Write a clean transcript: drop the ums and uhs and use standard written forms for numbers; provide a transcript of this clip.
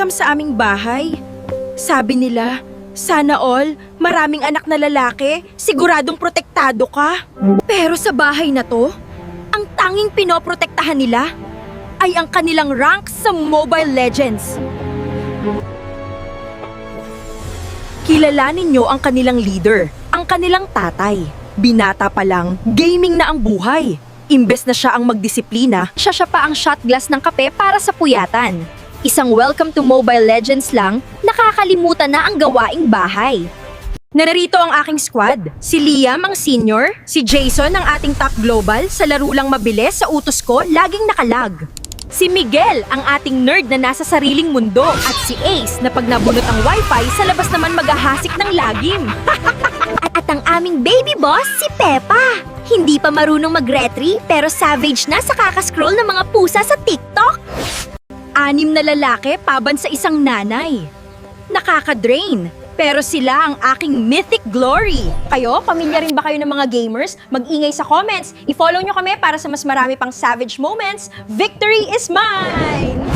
Welcome sa aming bahay. Sabi nila, sana all, maraming anak na lalaki, siguradong protektado ka. Pero sa bahay na to, ang tanging pinoprotektahan nila ay ang kanilang rank sa Mobile Legends. Kilalanin nyo ang kanilang leader, ang kanilang tatay. Binata pa lang, gaming na ang buhay. Imbes na siya ang magdisiplina, siya pa ang shot glass ng kape para sa puyatan. Isang welcome to Mobile Legends lang, nakakalimutan na ang gawaing bahay. Narito ang aking squad. Si Liam ang senior, si Jason ang ating top global, sa laro lang mabilis sa utos ko, laging nakalag. Si Miguel ang ating nerd na nasa sariling mundo, at si Ace na pag nabunot ang wifi, sa labas naman maghahasik ng lagim. At ang aming baby boss, si Peppa. Hindi pa marunong mag-retry, pero savage na sa kakascroll ng mga pusa sa TikTok. 6 na lalaki paban sa isang nanay. Nakaka-drain, pero sila ang aking mythic glory. Kayo, pamilya rin ba kayo ng mga gamers? Mag-ingay sa comments. I-follow nyo kami para sa mas marami pang savage moments. Victory is mine!